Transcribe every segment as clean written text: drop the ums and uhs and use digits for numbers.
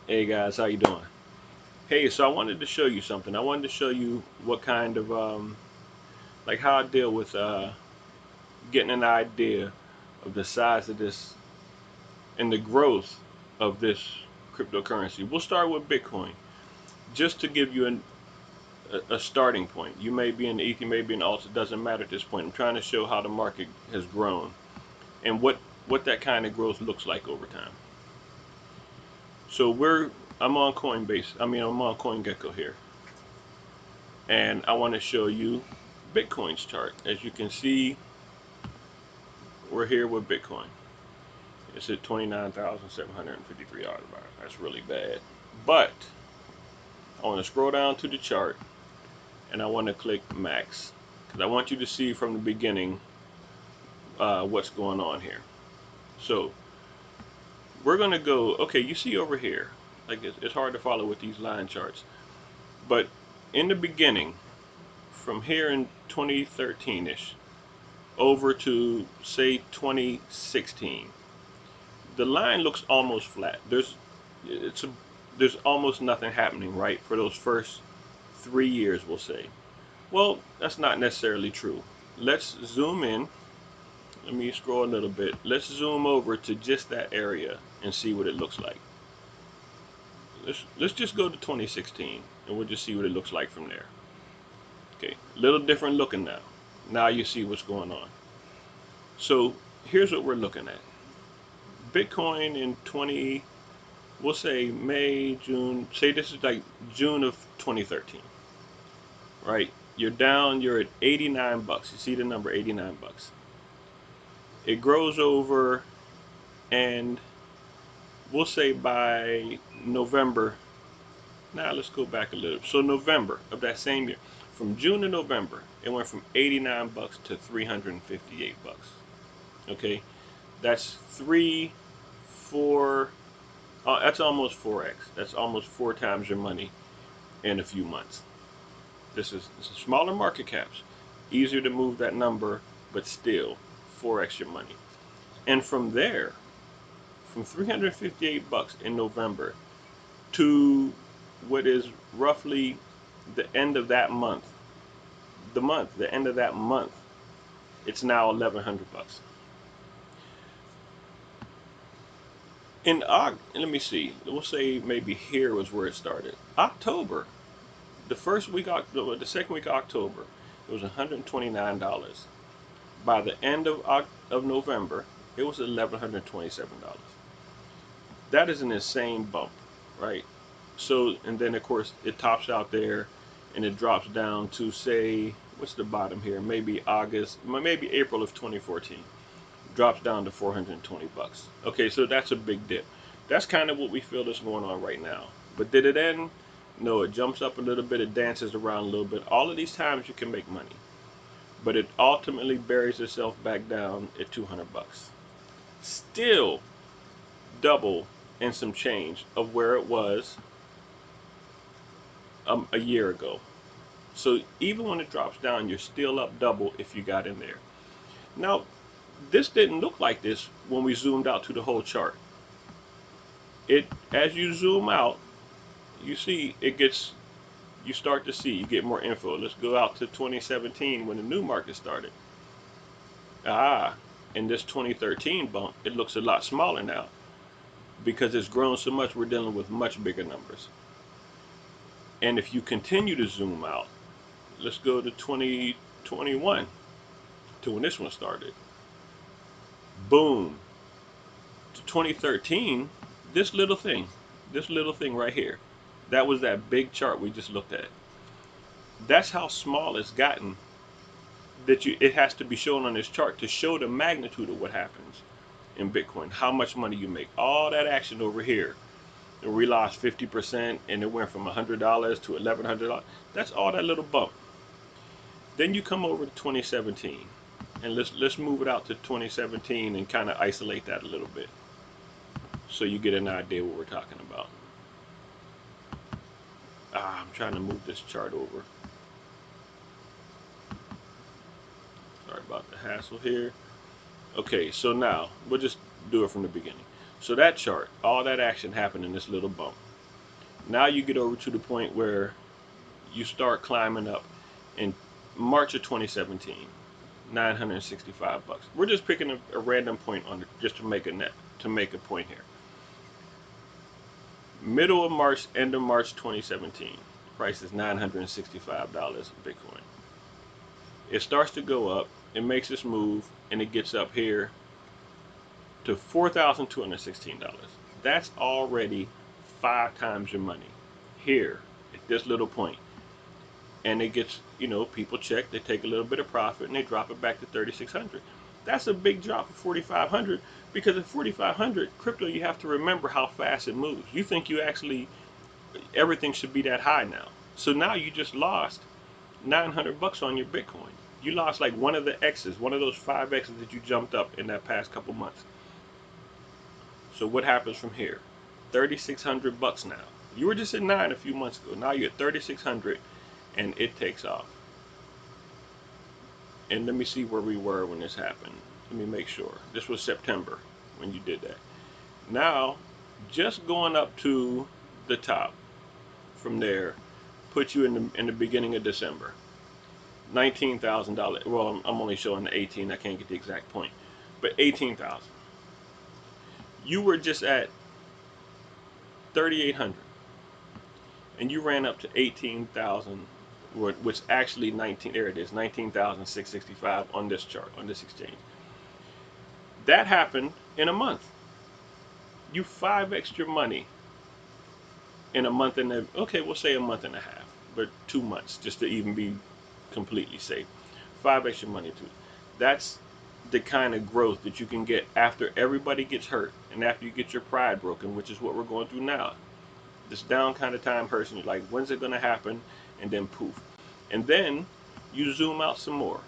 Hey guys, how you doing? Hey, so I wanted to show you something. I wanted to show you what kind of like how I deal with getting an idea of the size of this and the growth of this cryptocurrency. We'll start with Bitcoin, just to give you a starting point. You may be in the ETH, you may be in alt. It doesn't matter at this point. I'm trying to show how the market has grown and what that kind of growth looks like over time. So I'm on Coinbase. I'm on CoinGecko here, and I want to show you Bitcoin's chart. As you can see, we're here with Bitcoin. It's at $29,753. That's really bad. But I want to scroll down to the chart and I want to click max because I want you to see from the beginning what's going on here. So we're going to go, okay, you see over here, like it's hard to follow with these line charts, but in the beginning, from here in 2013-ish, over to say 2016, the line looks almost flat. It's a, there's almost nothing happening, right, for those first 3 years, we'll say. Well, that's not necessarily true. Let's zoom in. Let me scroll a little bit. Let's zoom over to just that area and see what it looks like. Let's just go to 2016 and we'll just see what it looks like from there. Okay, a little different looking now. Now you see what's going on. So here's what we're looking at. Bitcoin in 20, we'll say May, June, say this is like June of 2013, right? You're at 89 bucks. You see the number 89 bucks. It grows over, and we'll say by November, now let's go back a little. So November of that same year, from June to November, it went from 89 bucks to 358 bucks. Okay, that's three, four, that's almost 4x. That's almost four times your money in a few months. This is smaller market caps, easier to move that number, but still 4x your money. And from there, from 358 bucks in November to what is roughly the end of that month, the end of that month, it's now 1100 bucks. Let me see. We'll say maybe here was where it started. October, the second week of October, it was $129. By the end of November, it was $1,127. That is an insane bump, right? So, and then of course it tops out there, and it drops down to say, what's the bottom here? Maybe August, maybe April of 2014. Drops down to 420 bucks. Okay, so that's a big dip. That's kind of what we feel is going on right now. But did it end? No, it jumps up a little bit, it dances around a little bit. All of these times you can make money, but it ultimately buries itself back down at 200 bucks. Still double and some change of where it was a year ago. So even when it drops down, you're still up double if you got in there. Now, this didn't look like this when we zoomed out to the whole chart. As you zoom out, you start to see, you get more info. Let's go out to 2017 when the new market started. In this 2013 bump, it looks a lot smaller now because it's grown so much. We're dealing with much bigger numbers. And if you continue to zoom out, let's go to 2021 to when this one started. Boom. To 2013, this little thing right here, that was that big chart we just looked at. That's how small it's gotten, it has to be shown on this chart to show the magnitude of what happens in Bitcoin, how much money you make. All that action over here, and we lost 50%, and it went from $100 to $1,100. That's all that little bump. Then you come over to 2017, and let's move it out to 2017 and kind of isolate that a little bit, so you get an idea what we're talking about. I'm trying to move this chart over. Sorry about the hassle here. Okay, so now we'll just do it from the beginning. So that chart, all that action happened in this little bump. Now you get over to the point where you start climbing up in March of 2017, 965 bucks. We're just picking a random point on it just to make a point here. Middle of March, end of March 2017, price is $965 Bitcoin. It starts to go up, it makes this move, and it gets up here to $4,216. That's already 5 times your money here at this little point. And it gets, people check, they take a little bit of profit and they drop it back to 3,600. That's a big drop of 4,500, because at 4,500 crypto, you have to remember how fast it moves. You think everything should be that high now. So now you just lost 900 bucks on your Bitcoin. You lost like one of the X's, one of those 5 X's that you jumped up in that past couple months. So what happens from here? 3,600 bucks now. You were just at 9 a few months ago. Now you're at 3,600 and it takes off. And let me see where we were when this happened. Let me make sure. This was September when you did that. Now, just going up to the top from there puts you in the beginning of December. $19,000. Well, I'm only showing the 18. I can't get the exact point, but 18,000. You were just at 3,800, and you ran up to 18,000, which actually 19. There it is, 19,665 on this chart, on this exchange. That happened in a month. You 5x'd your money in a month and okay, we'll say a month and a half, but 2 months just to even be completely safe. 5x your money too. That's the kind of growth that you can get after everybody gets hurt and after you get your pride broken, which is what we're going through now. This down kind of time hurts and you're like, when's it going to happen? And then poof. And then you zoom out some more.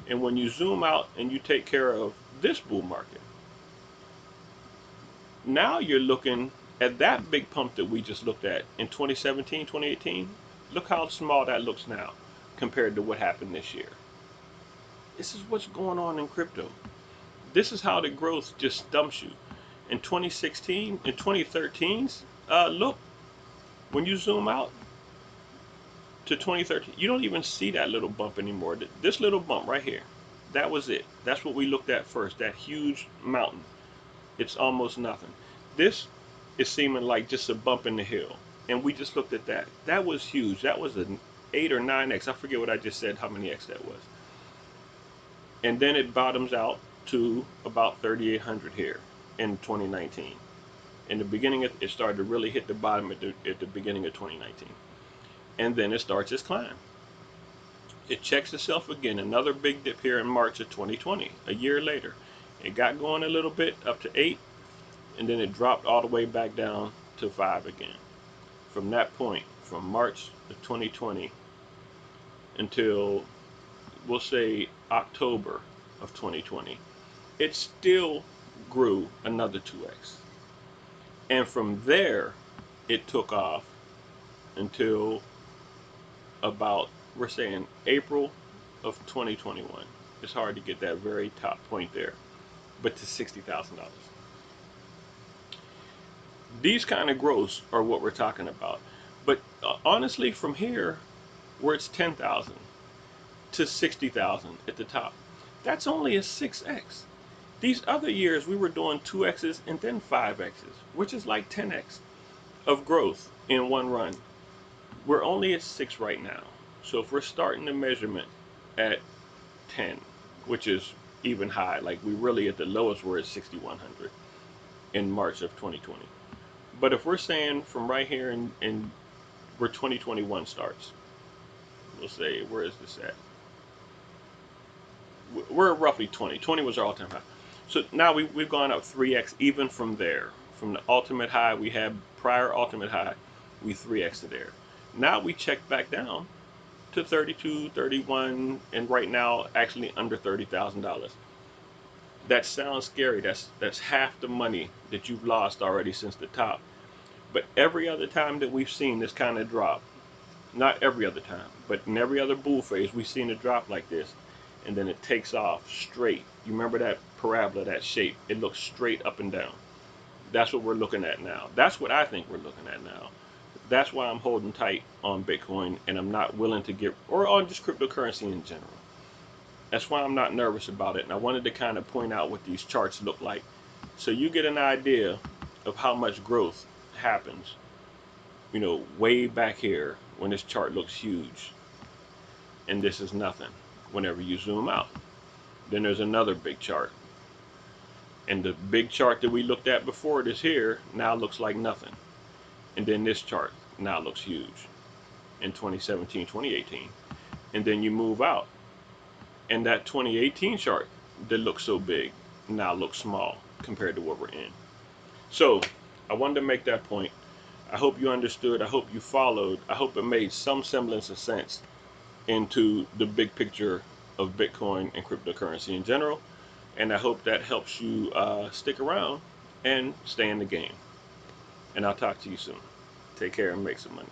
And when you zoom out and you take care of this bull market, now you're looking at that big pump that we just looked at in 2017, 2018. Look how small that looks now compared to what happened this year. This is what's going on in crypto. This is how the growth just stumps you. In 2016, in 2013's, look, when you zoom out to 2013, you don't even see that little bump anymore. This little bump right here, that was it. That's what we looked at first, that huge mountain. It's almost nothing. This is seeming like just a bump in the hill. And we just looked at that. That was huge. That was an 8 or 9x. I forget what I just said, how many X that was. And then it bottoms out to about 3,800 here in 2019. In the beginning, it started to really hit the bottom at the beginning of 2019. And then it starts its climb. It checks itself again, another big dip here in March of 2020, a year later. It got going a little bit up to 8, and then it dropped all the way back down to 5 again. From that point, from March of 2020 until, we'll say, October of 2020, it still grew another 2x. And from there, it took off until about, we're saying, April of 2021. It's hard to get that very top point there, but to $60,000. These kind of growths are what we're talking about. But honestly, from here, where it's 10,000 to 60,000 at the top, that's only a 6x. These other years, we were doing 2x's and then 5x's, which is like 10x of growth in one run. We're only at 6 right now. So if we're starting the measurement at 10, which is even high, like we really at the lowest we're at 6,100 in March of 2020. But if we're saying from right here in where 2021 starts, we'll say, where is this at? We're at roughly 20. 20 was our all-time high. So now we've gone up 3x even from there. From the ultimate high we had, prior ultimate high, we 3x to there. Now we check back down to 32, 31, and right now actually under $30,000. That sounds scary. That's half the money that you've lost already since the top. But every other time that we've seen this kind of drop, not every other time, but in every other bull phase, we've seen a drop like this, and then it takes off straight. You remember that parabola, that shape? It looks straight up and down. That's what we're looking at now. That's what I think we're looking at now. That's why I'm holding tight on Bitcoin, and I'm not willing to get, or on just cryptocurrency in general. That's why I'm not nervous about it. And I wanted to kind of point out what these charts look like, so you get an idea of how much growth happens, way back here when this chart looks huge, and this is nothing whenever you zoom out. Then there's another big chart, and the big chart that we looked at before this here now looks like nothing. And then this chart now looks huge in 2017, 2018. And then you move out, and that 2018 chart that looks so big now looks small compared to what we're in. So I wanted to make that point. I hope you understood. I hope you followed. I hope it made some semblance of sense into the big picture of Bitcoin and cryptocurrency in general. And I hope that helps you stick around and stay in the game. And I'll talk to you soon. Take care and make some money.